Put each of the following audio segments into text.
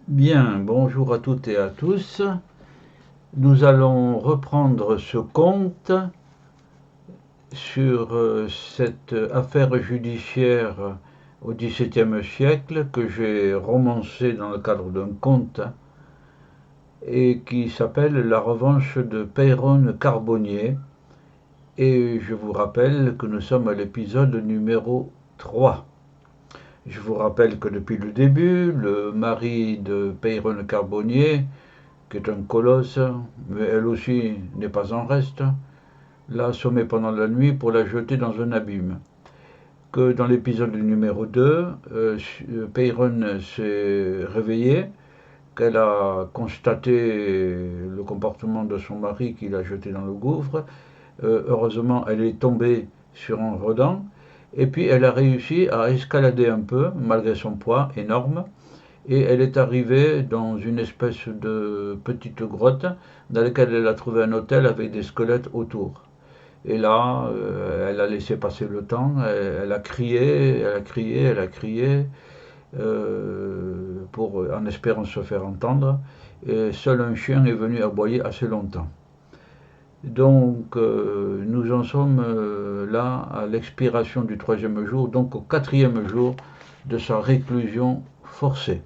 Bien, bonjour à toutes et à tous. Nous allons reprendre ce conte sur cette affaire judiciaire au XVIIe siècle que j'ai romancé dans le cadre d'un conte et qui s'appelle La revanche de Péronne Carbonnier. Et je vous rappelle que nous sommes à l'épisode numéro 3. Je vous rappelle que depuis le début, le mari de Péronne Carbonnier, qui est un colosse, mais elle aussi n'est pas en reste, l'a assommée pendant la nuit pour la jeter dans un abîme. Que dans l'épisode numéro 2, Peyron s'est réveillée, qu'elle a constaté le comportement de son mari qui l'a jeté dans le gouffre. Heureusement, elle est tombée sur un redent, et puis elle a réussi à escalader un peu, malgré son poids énorme, et elle est arrivée dans une espèce de petite grotte dans laquelle elle a trouvé un hôtel avec des squelettes autour. Et là, elle a laissé passer le temps, elle a crié, elle a crié, elle a crié, en espérant se faire entendre, et seul un chien est venu aboyer assez longtemps. Donc nous en sommes là à l'expiration du troisième jour, donc au quatrième jour de sa réclusion forcée.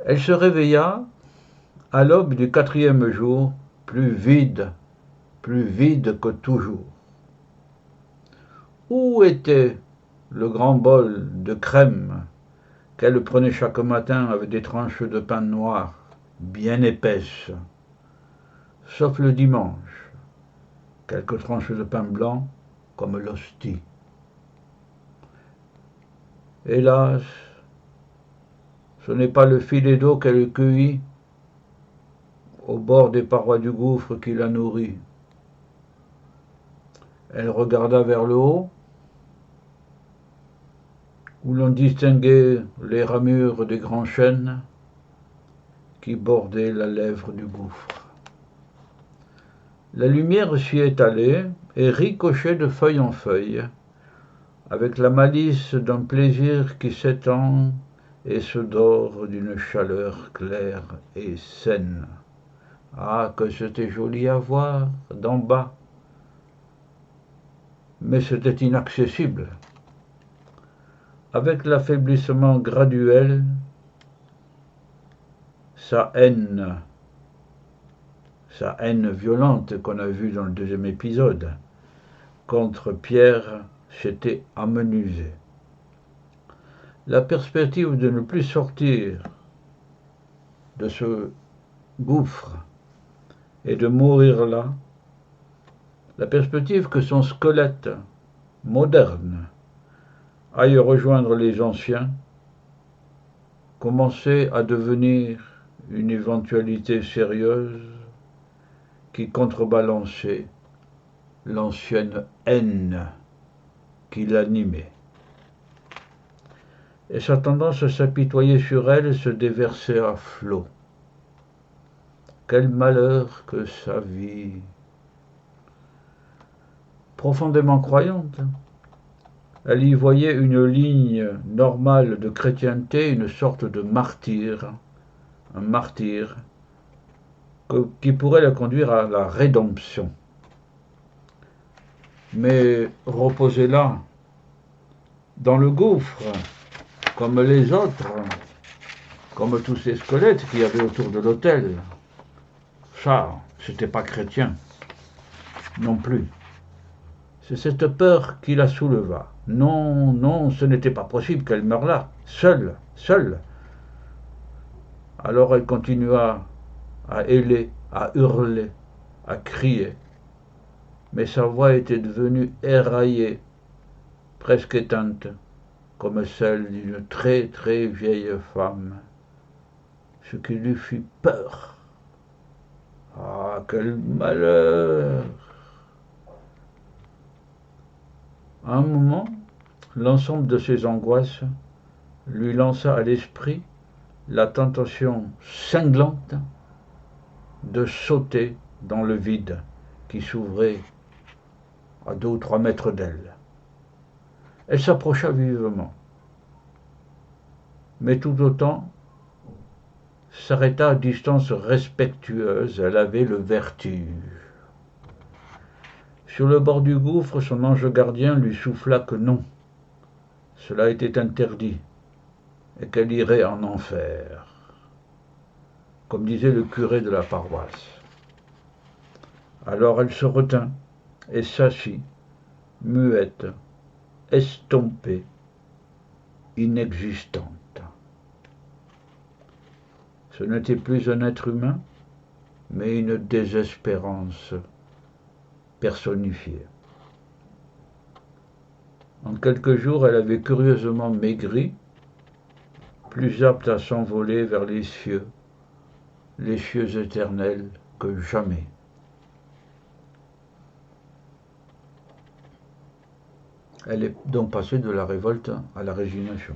Elle se réveilla à l'aube du quatrième jour, plus vide que toujours. Où était le grand bol de crème qu'elle prenait chaque matin avec des tranches de pain noir, bien épaisses, sauf le dimanche, quelques tranches de pain blanc comme l'hostie. Hélas, ce n'est pas le filet d'eau qu'elle cueillit au bord des parois du gouffre qui la nourrit. Elle regarda vers le haut, où l'on distinguait les ramures des grands chênes qui bordaient la lèvre du gouffre. La lumière s'y étalait et ricochait de feuille en feuille, avec la malice d'un plaisir qui s'étend et se dore d'une chaleur claire et saine. Ah, que c'était joli à voir d'en bas, mais c'était inaccessible. Avec l'affaiblissement graduel, sa haine violente qu'on a vue dans le deuxième épisode, contre Pierre s'était amenuisée. La perspective de ne plus sortir de ce gouffre et de mourir là, la perspective que son squelette moderne aille rejoindre les anciens, commençait à devenir une éventualité sérieuse qui contrebalançait l'ancienne haine qui l'animait. Et sa tendance à s'apitoyer sur elle se déversait à flots. Quel malheur que sa vie! Profondément croyante, elle y voyait une ligne normale de chrétienté, une sorte de martyr, un martyr, qui pourrait la conduire à la rédemption. Mais reposer là, dans le gouffre, comme les autres, comme tous ces squelettes qu'il y avait autour de l'autel, ça, c'était pas chrétien, non plus. C'est cette peur qui la souleva. Non, non, ce n'était pas possible qu'elle meure là, seule, seule. Alors elle continua à héler, à hurler, à crier. Mais sa voix était devenue éraillée, presque éteinte, comme celle d'une très très vieille femme, ce qui lui fit peur. Ah, quel malheur! À un moment, l'ensemble de ses angoisses lui lança à l'esprit la tentation cinglante de sauter dans le vide qui s'ouvrait à 2 ou 3 mètres d'elle. Elle s'approcha vivement. mais tout autant s'arrêta à distance respectueuse. Elle avait le vertige. Sur le bord du gouffre, son ange gardien lui souffla que non, cela était interdit, et qu'elle irait en enfer, comme disait le curé de la paroisse. Alors elle se retint et s'assit, muette, estompée, inexistante. Ce n'était plus un être humain, mais une désespérance personnifiée. En quelques jours, elle avait curieusement maigri, plus apte à s'envoler vers les cieux éternels que jamais. Elle est donc passée de la révolte à la résignation.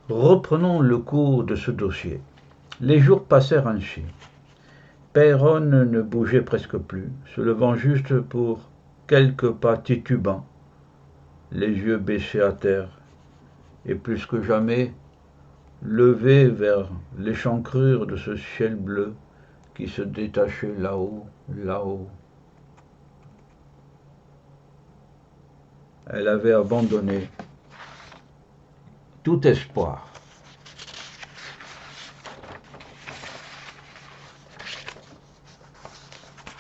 Reprenons le cours de ce dossier. Les jours passèrent ainsi. Péronne ne bougeait presque plus, se levant juste pour quelques pas titubants, les yeux baissés à terre, et plus que jamais levé vers l'échancrure de ce ciel bleu qui se détachait là-haut, là-haut. Elle avait abandonné tout espoir.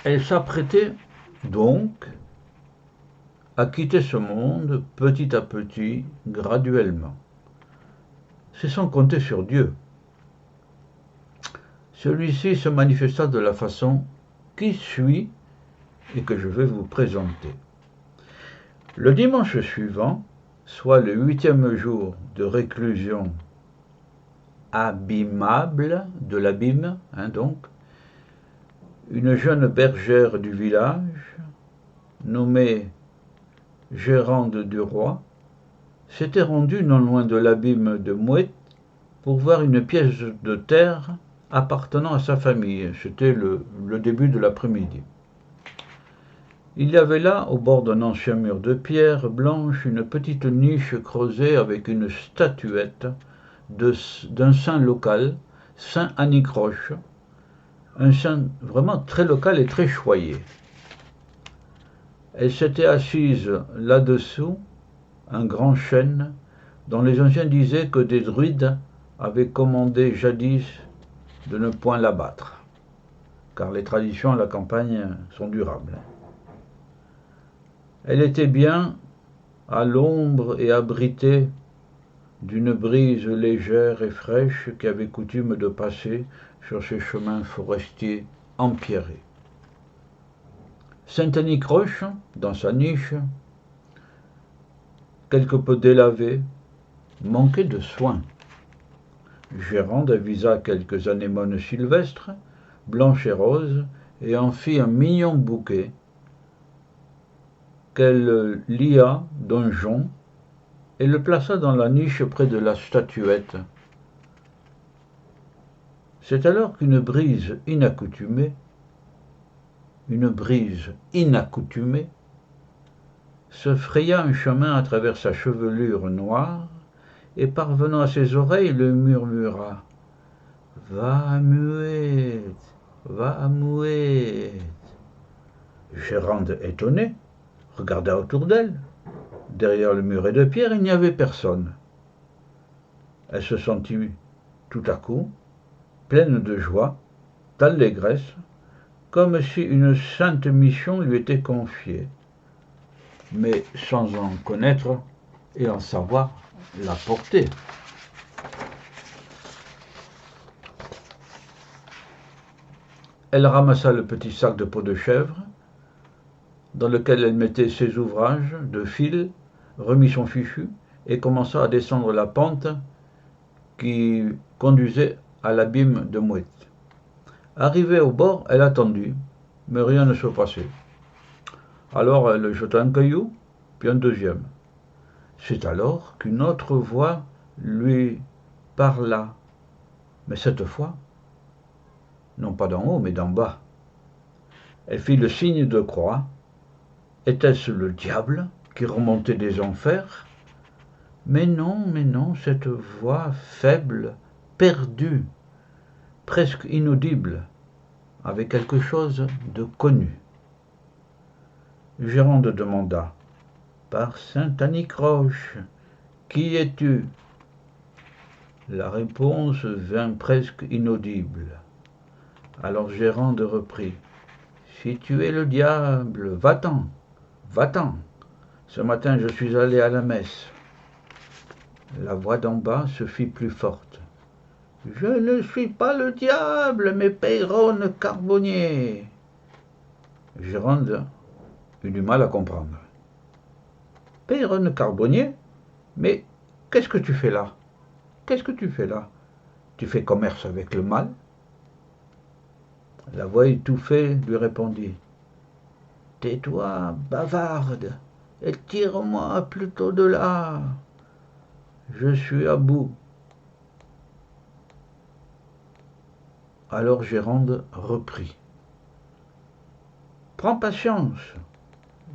Elle s'apprêtait donc à quitter ce monde petit à petit, graduellement. C'est sans compter sur Dieu. Celui-ci se manifesta de la façon qui suit et que je vais vous présenter. Le dimanche suivant, soit le 8e jour de réclusion abîmable de l'abîme, donc, une jeune bergère du village, nommée Gérande du Roi, s'était rendue non loin de l'abîme de Mouet pour voir une pièce de terre appartenant à sa famille. C'était le début de l'après-midi. Il y avait là, au bord d'un ancien mur de pierre blanche, une petite niche creusée avec une statuette d'un saint local, Saint Anicroche, un saint vraiment très local et très choyé. Elle s'était assise là-dessous, un grand chêne, dont les anciens disaient que des druides avaient commandé jadis de ne point l'abattre, car les traditions à la campagne sont durables. Elle était bien à l'ombre et abritée d'une brise légère et fraîche qui avait coutume de passer sur ces chemins forestiers empierrés. Saint Anicroche, dans sa niche, quelque peu délavée, manquait de soin. Gérande avisa quelques anémones sylvestres, blanches et roses, et en fit un mignon bouquet qu'elle lia d'un jonc et le plaça dans la niche près de la statuette. C'est alors qu'une brise inaccoutumée, se fraya un chemin à travers sa chevelure noire et parvenant à ses oreilles le murmura « Va muette, va muette ». Gérande, étonnée, regarda autour d'elle. Derrière le muret de pierre, il n'y avait personne. Elle se sentit tout à coup pleine de joie, d'allégresse, comme si une sainte mission lui était confiée, mais sans en connaître et en savoir la portée. Elle ramassa le petit sac de peau de chèvre, dans lequel elle mettait ses ouvrages de fil, remit son fichu et commença à descendre la pente qui conduisait à l'abîme de Mouet. Arrivée au bord, elle attendit, mais rien ne se passait. Alors elle jeta un caillou, puis un deuxième. C'est alors qu'une autre voix lui parla, mais cette fois, non pas d'en haut, mais d'en bas. Elle fit le signe de croix. Était-ce le diable qui remontait des enfers? Mais non, cette voix faible, perdue, presque inaudible, avait quelque chose de connu. Gérande demanda: « Par Saint-Anicroche, qui es-tu » La réponse vint presque inaudible. Alors Gérande reprit: « Si tu es le diable, va-t'en, va-t'en. Ce matin je suis allé à la messe. » La voix d'en bas se fit plus forte. « Je ne suis pas le diable, mais Péronne Carbonnier. » Gérande eut du mal à comprendre. « Péronne Carbonnier? Mais qu'est-ce que tu fais là? Qu'est-ce que tu fais là? Tu fais commerce avec le mal ?» La voix étouffée lui répondit: « Tais-toi, bavarde, et tire-moi plutôt de là. Je suis à bout. » Alors Gérande reprit: « Prends patience,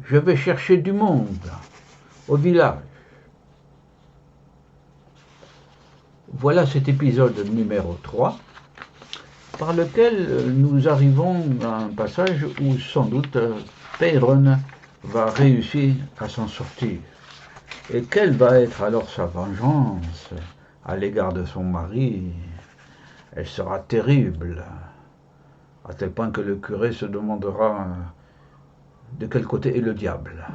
je vais chercher du monde au village. » Voilà cet épisode numéro 3, par lequel nous arrivons à un passage où sans doute Péronne va réussir à s'en sortir. Et quelle va être alors sa vengeance à l'égard de son mari? Elle sera terrible, à tel point que le curé se demandera de quel côté est le diable.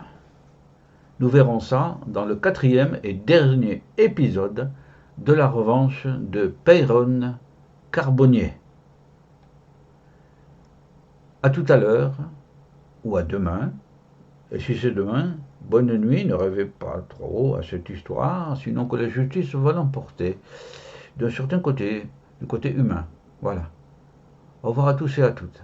Nous verrons ça dans le 4e et dernier épisode de la revanche de Péronne Carbonnier. À tout à l'heure, ou à demain, et si c'est demain, bonne nuit, ne rêvez pas trop à cette histoire, sinon que la justice va l'emporter d'un certain côté, du côté humain. Voilà. Au revoir à tous et à toutes.